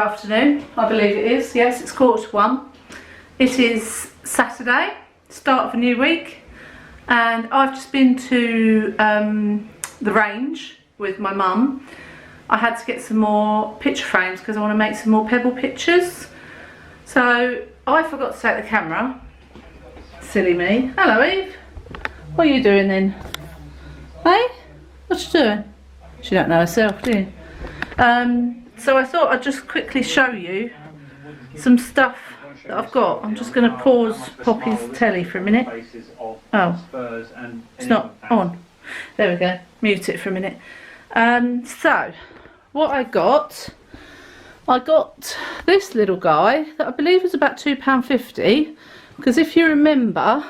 afternoon, I believe it is. Yes, it's 1:15. It is Saturday, start of a new week, and I've just been to the range with my mum. I had to get some more picture frames because I want to make some more pebble pictures. So I forgot to take the camera. Silly me. Hello Eve. What are you doing then? Hey? What you doing? She don't know herself, do you? So I thought I'd just quickly show you some stuff that I've got. I'm just going to pause Poppy's telly for a minute. Oh, it's not on. There we go. Mute it for a minute. So what I got this little guy that I believe was about £2.50, because if you remember,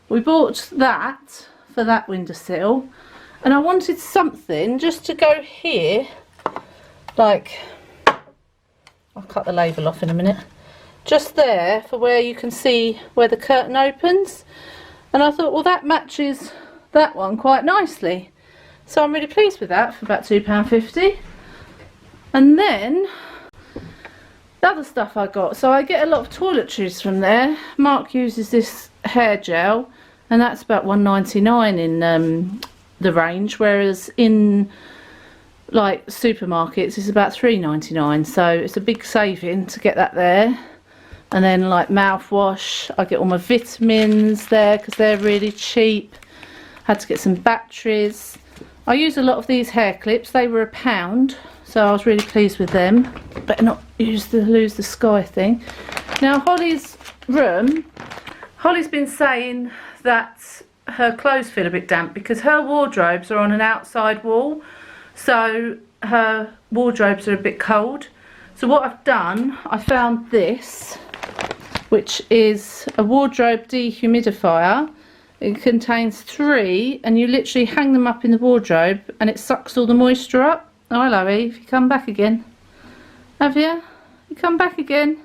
we bought that for that windowsill, and I wanted something just to go here, like, I'll cut the label off in a minute, just there for where you can see where the curtain opens, and I thought, well, that matches that one quite nicely, so I'm really pleased with that for about £2.50. And then the other stuff I got, so I get a lot of toiletries from there. Mark uses this hair gel, and that's about £1.99 in the range, whereas in like supermarkets it's about £3.99, so it's a big saving to get that there. And then like mouthwash, I get all my vitamins there because they're really cheap. Had to get some batteries. I use a lot of these hair clips, they were £1, so I was really pleased with them. Better not lose the sky thing. Now Holly's room, Holly's been saying that her clothes feel a bit damp because her wardrobes are on an outside wall, so her wardrobes are a bit cold. So what I've done, I found this, which is a wardrobe dehumidifier. It contains 3, and you literally hang them up in the wardrobe and it sucks all the moisture up. Oh, hello Eve, you come back again. Have you? You come back again?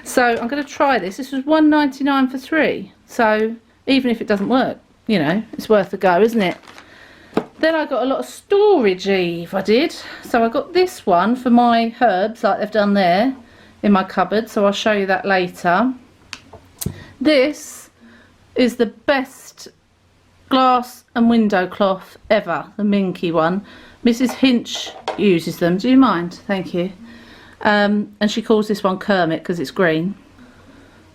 So I'm going to try this. This was £1.99 for 3. So even if it doesn't work, you know, it's worth a go, isn't it? Then I got a lot of storage, Eve, I did. So I got this one for my herbs, like they've done there, in my cupboard. So I'll show you that later. This is the best glass and window cloth ever, the Minky one. Mrs. Hinch uses them. Do you mind? Thank you. And she calls this one Kermit because it's green.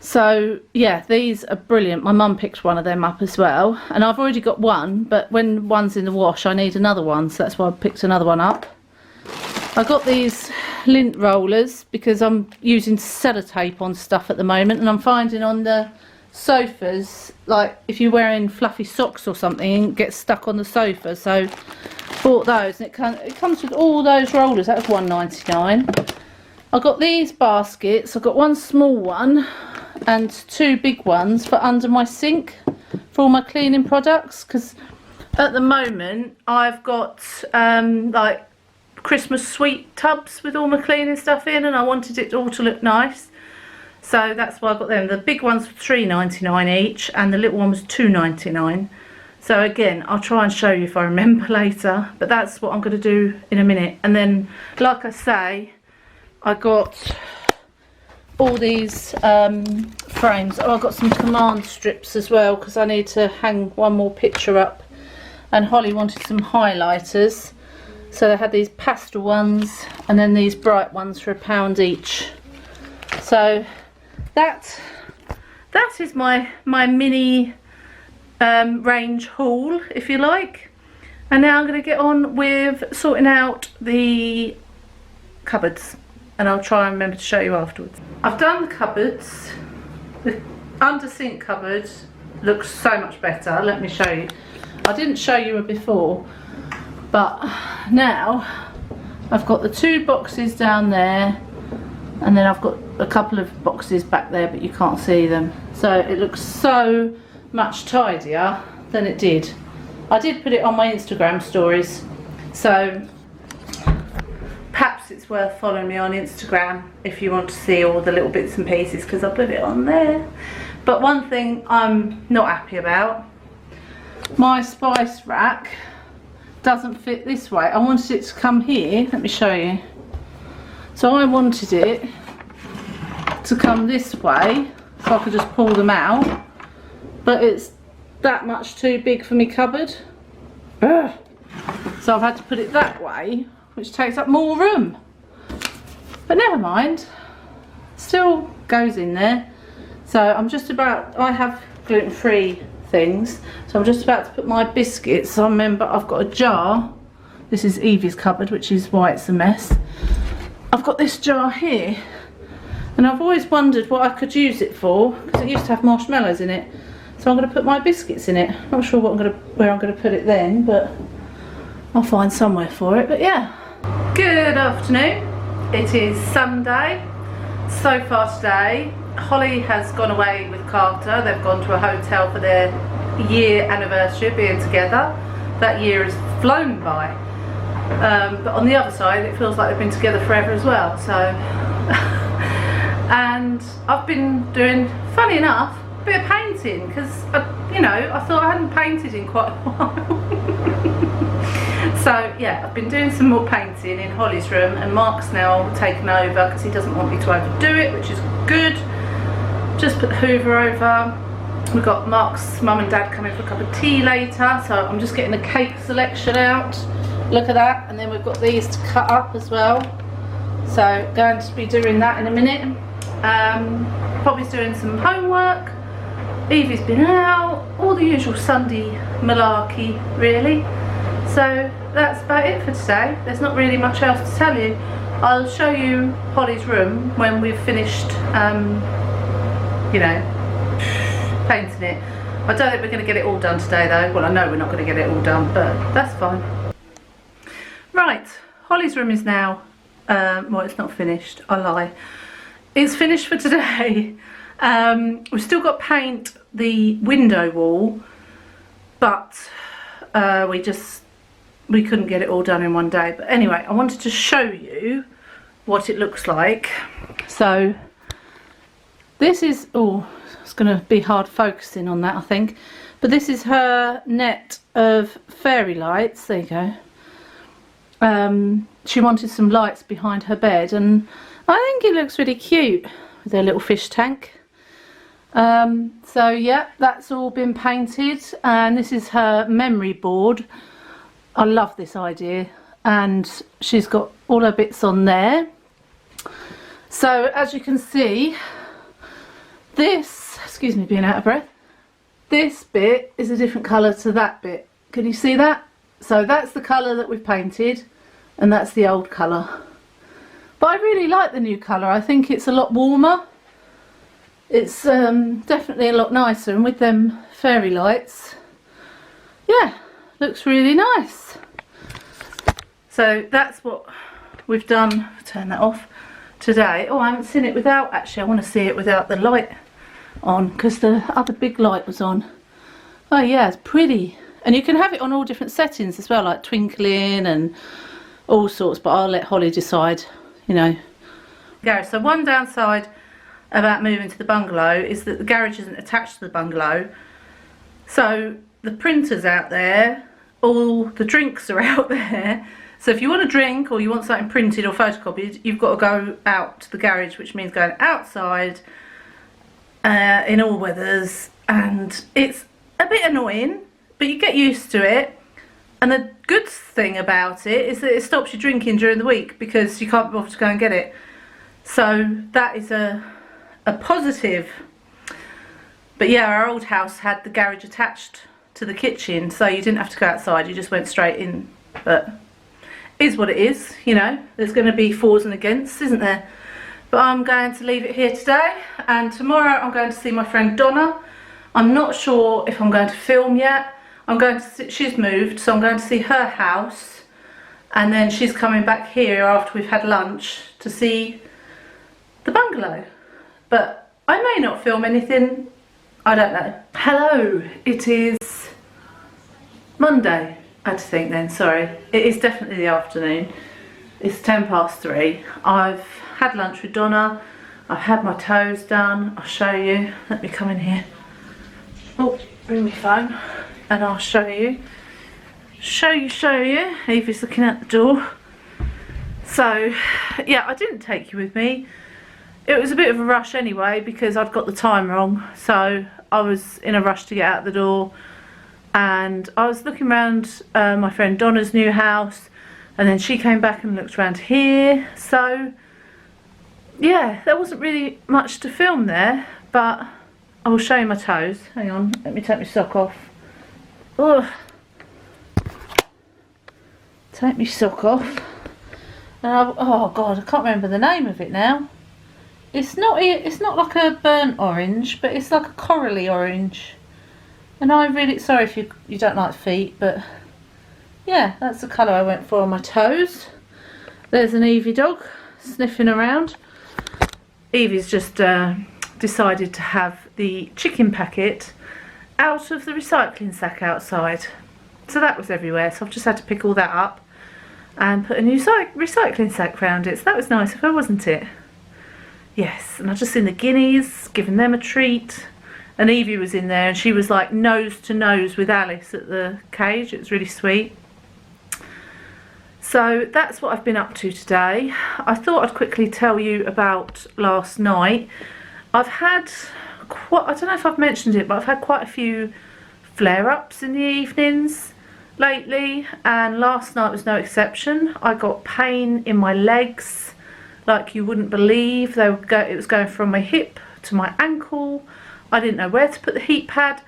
So yeah, these are brilliant. My mum picked one of them up as well, and I've already got one, but when one's in the wash I need another one, so that's why I picked another one up. I got these lint rollers because I'm using sellotape on stuff at the moment, and I'm finding on the sofas, like if you're wearing fluffy socks or something, it gets stuck on the sofa, so bought those, and it comes with all those rollers. That was £1.99. I got these baskets. I've got one small one and 2 big ones for under my sink for all my cleaning products, because at the moment I've got like Christmas sweet tubs with all my cleaning stuff in, and I wanted it all to look nice, so that's why I got them. The big ones were £3.99 each, and the little one was £2.99. So again, I'll try and show you if I remember later, but that's what I'm going to do in a minute. And then, like I say, I got all these frames. Oh, I got some command strips as well because I need to hang one more picture up, and Holly wanted some highlighters, so they had these pastel ones and then these bright ones for £1 each. So that is my mini range haul, if you like. And now I'm going to get on with sorting out the cupboards, and I'll try and remember to show you afterwards. I've done the cupboards. The under sink cupboard looks so much better. Let me show you. I didn't show you it before, but now I've got the 2 boxes down there, and then I've got a couple of boxes back there, but you can't see them. So it looks so much tidier than it did. I did put it on my Instagram stories, so perhaps it's worth following me on Instagram if you want to see all the little bits and pieces, because I put it on there. But one thing I'm not happy about, my spice rack doesn't fit this way. I wanted it to come here. Let me show you. So I wanted it to come this way so I could just pull them out, but it's that much too big for me cupboard. Ugh. So I've had to put it that way, which takes up more room. But never mind, still goes in there. So I'm just about, I have gluten-free things, so I'm just about to put my biscuits. I remember I've got a jar. This is Evie's cupboard, which is why it's a mess. I've got this jar here, and I've always wondered what I could use it for, because it used to have marshmallows in it. So I'm going to put my biscuits in it. Not sure where I'm going to put it then, but I'll find somewhere for it. But yeah. Good afternoon. It is Sunday. So far today, Holly has gone away with Carter. They've gone to a hotel for their year anniversary of being together. That year has flown by. But on the other side, it feels like they've been together forever as well. So, and I've been doing, funny enough, a bit of painting, because you know, I thought I hadn't painted in quite a while. So yeah, I've been doing some more painting in Holly's room, and Mark's now taken over because he doesn't want me to overdo it, which is good. Just put the Hoover over. We've got Mark's mum and dad coming for a cup of tea later, so I'm just getting the cake selection out. Look at that. And then we've got these to cut up as well, so going to be doing that in a minute. Poppy's doing some homework. Evie's been out, all the usual Sunday malarkey really. So that's about it for today. There's not really much else to tell you. I'll show you Holly's room when we've finished, you know, painting it. I don't think we're going to get it all done today though. Well, I know we're not going to get it all done, but that's fine. Right, Holly's room is now, well, it's not finished, I lie. It's finished for today. We've still got paint the window wall, but we couldn't get it all done in one day. But anyway, I wanted to show you what it looks like. So this is, oh, it's going to be hard focusing on that, I think, but this is her net of fairy lights. There you go. She wanted some lights behind her bed, and I think it looks really cute with her little fish tank. So yeah, that's all been painted, and this is her memory board. I love this idea, and she's got all her bits on there. So as you can see, this, excuse me being out of breath, this bit is a different colour to that bit. Can you see that? So that's the colour that we've painted, and that's the old colour. But I really like the new colour. I think it's a lot warmer. It's definitely a lot nicer, and with them fairy lights, yeah, looks really nice. So that's what we've done. Turn that off today. Oh, I haven't seen it without, actually I want to see it without the light on, because the other big light was on. Oh yeah, it's pretty. And you can have it on all different settings as well, like twinkling and all sorts, but I'll let Holly decide, you know. Garage. So one downside about moving to the bungalow is that the garage isn't attached to the bungalow. So the printer's out there, all the drinks are out there. So if you want a drink or you want something printed or photocopied, you've got to go out to the garage, which means going outside in all weathers. And it's a bit annoying, but you get used to it. And the good thing about it is that it stops you drinking during the week, because you can't be bothered to go and get it. So that is a positive. But yeah, our old house had the garage attached to the kitchen, so you didn't have to go outside, you just went straight in. But is what it is, you know. There's going to be fors and against, isn't there? But I'm going to leave it here today, and tomorrow I'm going to see my friend Donna. I'm not sure if I'm going to film yet. I'm going to see, she's moved, so I'm going to see her house, and then she's coming back here after we've had lunch to see the bungalow. But I may not film anything, I don't know. Hello, it is Monday, I had to think then, sorry. It is definitely the afternoon. It's 3:10. I've had lunch with Donna, I've had my toes done. I'll show you, let me come in here. Oh, bring my phone and I'll show you. Show you. Evie's looking out the door. So yeah, I didn't take you with me. It was a bit of a rush anyway because I'd got the time wrong, so I was in a rush to get out the door, and I was looking around my friend Donna's new house, and then she came back and looked around here. So yeah, there wasn't really much to film there, but I will show you my toes. Hang on, let me take my sock off. Ugh. Take my sock off. And oh god, I can't remember the name of it now. It's not like a burnt orange, but it's like a corally orange. And I really, sorry if you don't like feet, but yeah, that's the colour I went for on my toes. There's an Evie dog sniffing around. Evie's just decided to have the chicken packet out of the recycling sack outside. So that was everywhere, so I've just had to pick all that up and put a new recycling sack round it. So that was nice of her, wasn't it? Yes, and I've just seen the guineas, giving them a treat. And Evie was in there and she was like nose to nose with Alice at the cage. It was really sweet. So that's what I've been up to today. I thought I'd quickly tell you about last night. I've had I don't know if I've mentioned it, but I've had quite a few flare-ups in the evenings lately, and last night was no exception. I got pain in my legs like you wouldn't believe. It was going from my hip to my ankle. I didn't know where to put the heat pad,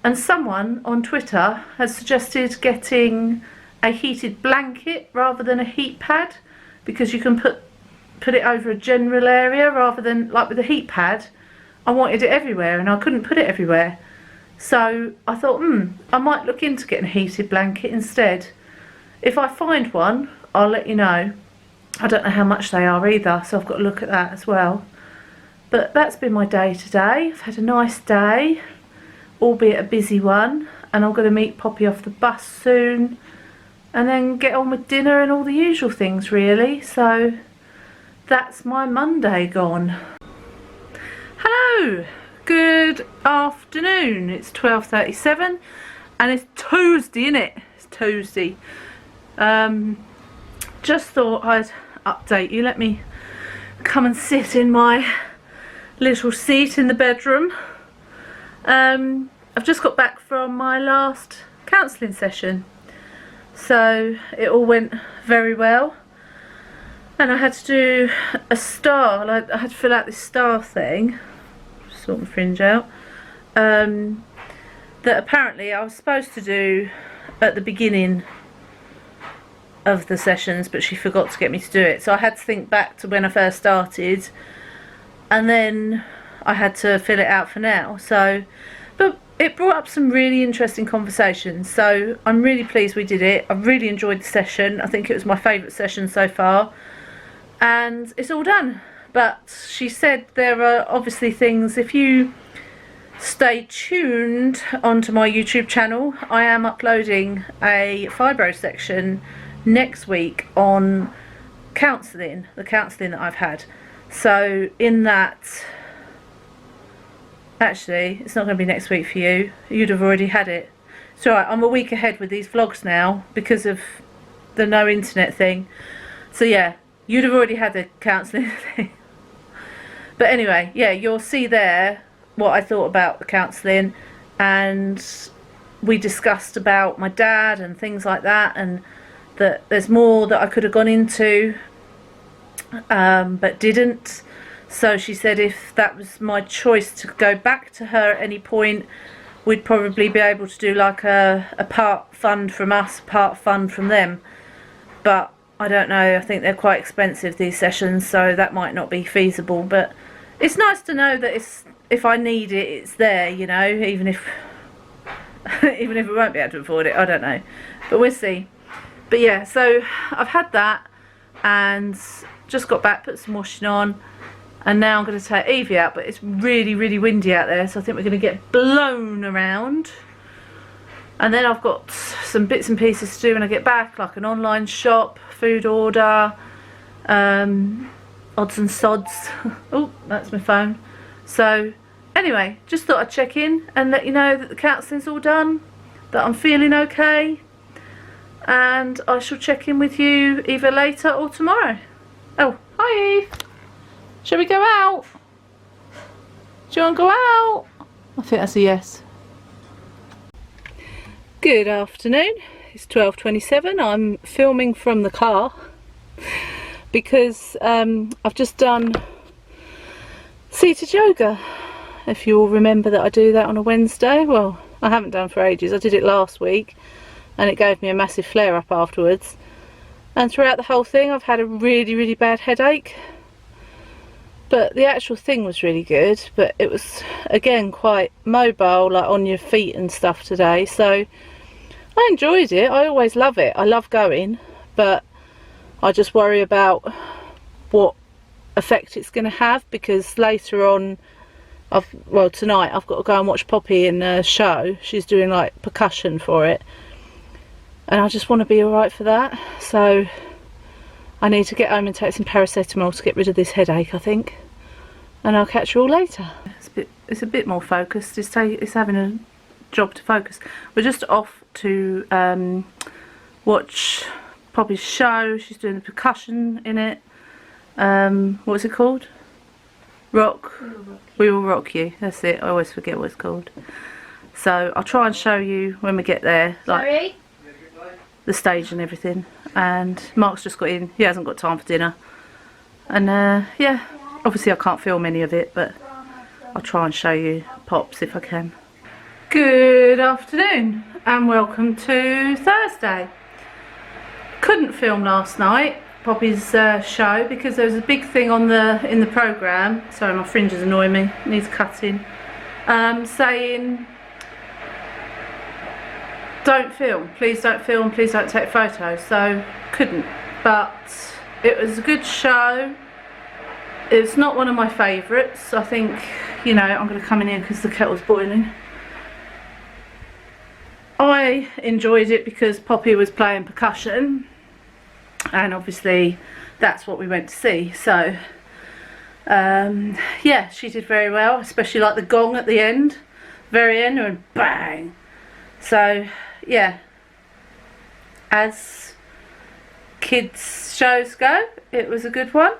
and someone on Twitter has suggested getting a heated blanket rather than a heat pad, because you can put it over a general area rather than like with a heat pad. I wanted it everywhere and I couldn't put it everywhere. So I thought, I might look into getting a heated blanket instead. If I find one, I'll let you know. I don't know how much they are either, so I've got to look at that as well. But that's been my day today. I've had a nice day, albeit a busy one, and I'm going to meet Poppy off the bus soon and then get on with dinner and all the usual things really. So that's my Monday gone. Hello, good afternoon. It's 12:37 and it's Tuesday, innit? It's Tuesday. Just thought I'd update you. Let me come and sit in my little seat in the bedroom. I've just got back from my last counselling session, so it all went very well, and I had to do a star. Like, I had to fill out this star thing, sort my fringe out, that apparently I was supposed to do at the beginning of the sessions, but she forgot to get me to do it, so I had to think back to when I first started, and then I had to fill it out for now. So, but it brought up some really interesting conversations, so I'm really pleased we did it. I really enjoyed the session. I think it was my favourite session so far, and it's all done. But she said there are obviously things, if you stay tuned onto my YouTube channel, I am uploading a fibro section next week on counselling, the counselling that I've had. So in that, actually it's not going to be next week for you, you'd have already had it. It's alright, I'm a week ahead with these vlogs now because of the no internet thing. So yeah, you'd have already had the counselling thing. But anyway, yeah, you'll see there what I thought about the counselling, and we discussed about my dad and things like that, and that there's more that I could have gone into but didn't. So she said if that was my choice to go back to her at any point, we'd probably be able to do like a part fund from us, part fund from them. But I don't know, I think they're quite expensive, these sessions, so that might not be feasible. But it's nice to know that if I need it, it's there, you know, even if even if we won't be able to afford it, I don't know, but we'll see. But yeah, so I've had that and just got back, put some washing on, and now I'm going to take Evie out, but it's really, really windy out there, so I think we're going to get blown around. And then I've got some bits and pieces to do when I get back, like an online shop, food order, odds and sods. Oh, that's my phone. So anyway, just thought I'd check in and let you know that the counselling's all done, that I'm feeling okay, and I shall check in with you either later or tomorrow. Oh, hi Eve. Shall we go out? Do you want to go out? I think that's a yes. Good afternoon. It's 12:27. I'm filming from the car because I've just done seated yoga. If you all remember that I do that on a Wednesday. Well, I haven't done for ages. I did it last week and it gave me a massive flare up afterwards. And throughout the whole thing I've had a really bad headache. But the actual thing was really good, but it was again quite mobile, like on your feet and stuff today. So I enjoyed it. I always love it. I love going, but I just worry about what effect it's going to have, because later on, well tonight I've got to go and watch Poppy in a show. She's doing like percussion for it, and I just want to be alright for that. So I need to get home and take some paracetamol to get rid of this headache, I think, and I'll catch you all later. It's a bit more focused. It's having a job to focus. We're just off to watch Poppy's show. She's doing the percussion in it. What's it called? We Will Rock You. That's it. I always forget what it's called. So I'll try and show you when we get there, like the stage and everything. And Mark's just got in. He hasn't got time for dinner. And yeah, obviously I can't film any of it, but I'll try and show you Pops if I can. Good afternoon and welcome to Thursday. Couldn't film last night, Poppy's show, because there was a big thing on in the programme. Sorry, my fringes annoy me, needs cutting. Saying don't film, please don't film, please don't take photos. So couldn't, but it was a good show. It's not one of my favourites. I think, you know, I'm going to come in here because the kettle's boiling. I enjoyed it because Poppy was playing percussion, and obviously that's what we went to see. So yeah, she did very well, especially like the gong at the end, very end, and bang. So yeah, as kids shows go, it was a good one.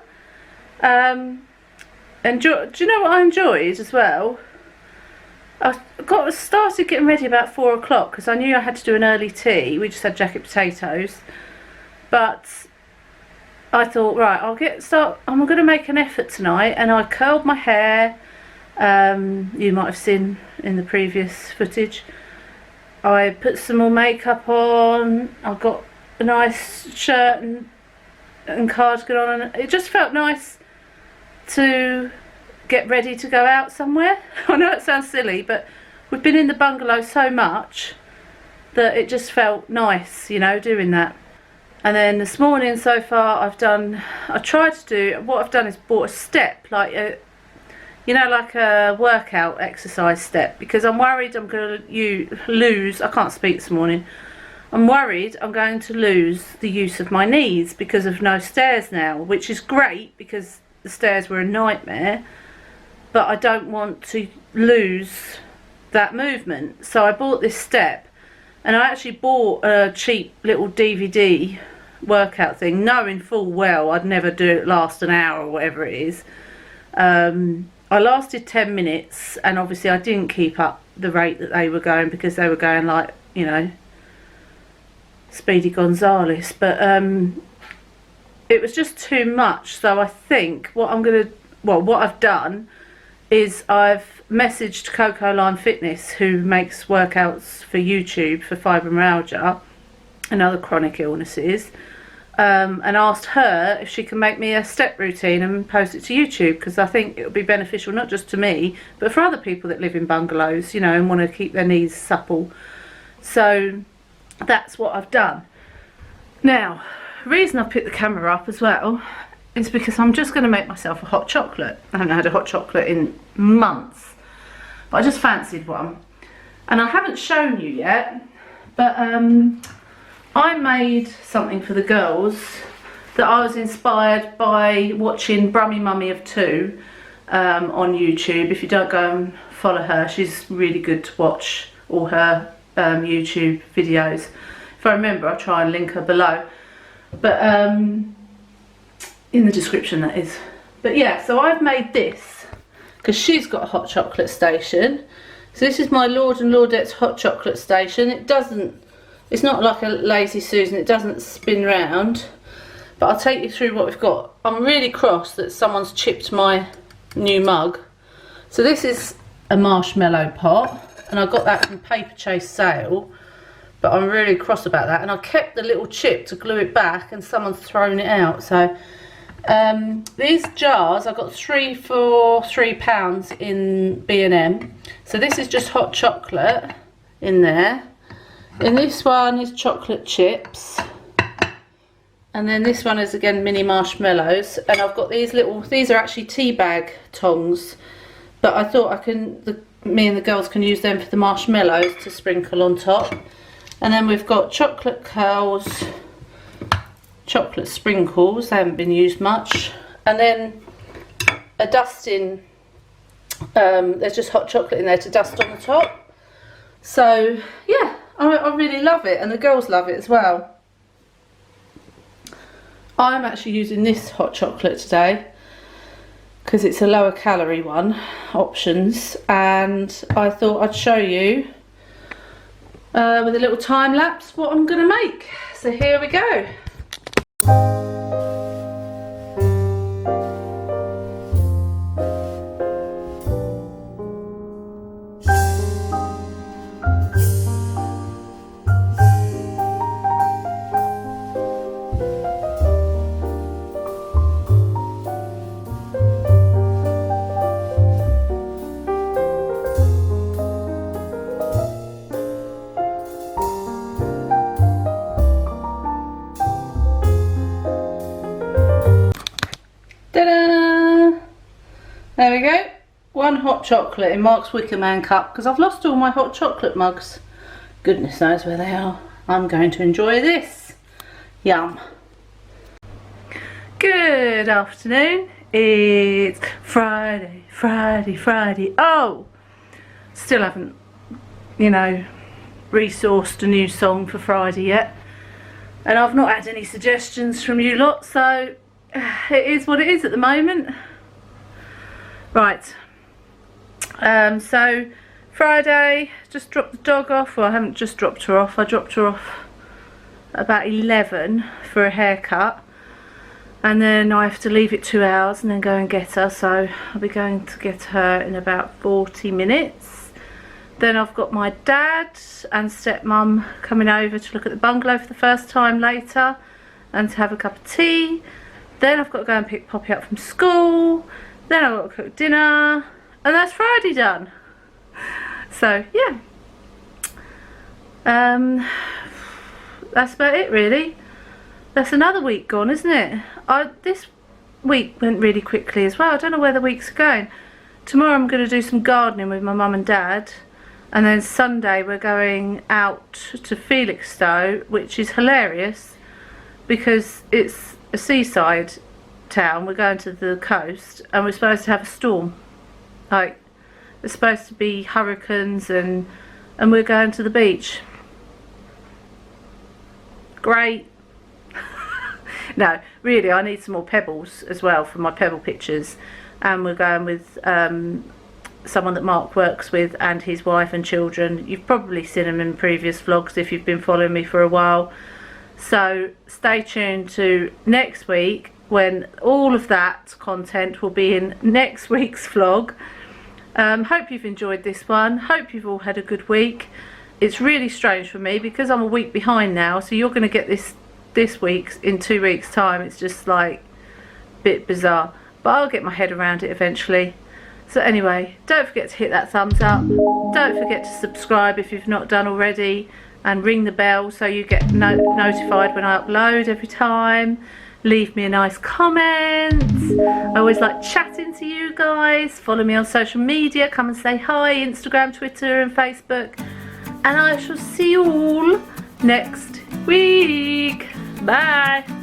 And do you know what I enjoyed as well? I started getting ready about 4 o'clock because I knew I had to do an early tea. We just had jacket potatoes, but I thought, right, I'm going to make an effort tonight, and I curled my hair. You might have seen in the previous footage. I put some more makeup on. I got a nice shirt and cardigan on, and it just felt nice to get ready to go out somewhere. I know it sounds silly, but we've been in the bungalow so much that it just felt nice, you know, doing that. And then this morning so far what I've done is bought a step, like you know, like a workout exercise step, because I'm worried I'm going to lose, I can't speak this morning, I'm worried I'm going to lose the use of my knees because of no stairs now, which is great because the stairs were a nightmare, but I don't want to lose that movement. So I bought this step, and I actually bought a cheap little DVD workout thing, knowing full well I'd never do it last an hour or whatever it is. I lasted 10 minutes, and obviously I didn't keep up the rate that they were going, because they were going like, you know, Speedy Gonzales, but it was just too much. So I think what I've done is I've messaged Coco Line Fitness, who makes workouts for YouTube for fibromyalgia and other chronic illnesses, and asked her if she can make me a step routine and post it to YouTube, because I think it would be beneficial not just to me but for other people that live in bungalows, you know, and want to keep their knees supple. So that's what I've done. Now, the reason I picked the camera up as well is because I'm just going to make myself a hot chocolate. I haven't had a hot chocolate in months, but I just fancied one, and I haven't shown you yet, but I made something for the girls that I was inspired by watching Brummy Mummy of Two on YouTube. If you don't go and follow her, she's really good to watch all her YouTube videos. If I remember, I'll try and link her below. But in the description, that is. But yeah, so I've made this because she's got a hot chocolate station. So this is my Lord and Lordettes hot chocolate station. It's not like a Lazy Susan, it doesn't spin round. But I'll take you through what we've got. I'm really cross that someone's chipped my new mug. So this is a marshmallow pot, and I got that from Paper Chase sale. But I'm really cross about that, and I kept the little chip to glue it back, and someone's thrown it out. So these jars, I got 3 for £3 in B&M. So this is just hot chocolate in there. And this one is chocolate chips. And then this one is again mini marshmallows. And I've got these these are actually tea bag tongs. But I thought me and the girls can use them for the marshmallows to sprinkle on top. And then we've got chocolate curls, chocolate sprinkles, they haven't been used much. And then a dusting, there's just hot chocolate in there to dust on the top. So yeah, I really love it, and the girls love it as well. I'm actually using this hot chocolate today because it's a lower calorie one, options, and I thought I'd show you with a little time lapse what I'm going to make. So here we go. Ta-da! There we go. One hot chocolate in Mark's Wicker Man cup, because I've lost all my hot chocolate mugs. Goodness knows where they are. I'm going to enjoy this. Yum. Good afternoon. It's Friday. Oh! Still haven't, resourced a new song for Friday yet. And I've not had any suggestions from you lot, so it is what it is at the moment. Right, so Friday, just dropped the dog off. Well, I haven't just dropped her off, I dropped her off about 11 for a haircut, and then I have to leave it 2 hours and then go and get her, so I'll be going to get her in about 40 minutes. Then I've got my dad and stepmum coming over to look at the bungalow for the first time later and to have a cup of tea. Then I've got to go and pick Poppy up from school. Then I've got to cook dinner. And that's Friday done. So, yeah. That's about it, really. That's another week gone, isn't it? This week went really quickly as well. I don't know where the weeks are going. Tomorrow I'm going to do some gardening with my mum and dad. And then Sunday we're going out to Felixstowe, which is hilarious because it's a seaside town. We're going to the coast and we're supposed to have a storm. Like, it's supposed to be hurricanes and we're going to the beach. Great. No, really, I need some more pebbles as well for my pebble pictures, and we're going with someone that Mark works with and his wife and children. You've probably seen them in previous vlogs if you've been following me for a while. So stay tuned to next week when all of that content will be in next week's vlog. Hope you've enjoyed this one. Hope you've all had a good week. It's really strange for me because I'm a week behind now, so you're going to get this week's in 2 weeks time. It's just like a bit bizarre, but I'll get my head around it eventually. So anyway, don't forget to hit that thumbs up. Don't forget to subscribe if you've not done already, and ring the bell so you get notified when I upload every time. Leave me a nice comment. I always like chatting to you guys. Follow me on social media. Come and say hi. Instagram, Twitter and Facebook. And I shall see you all next week. Bye.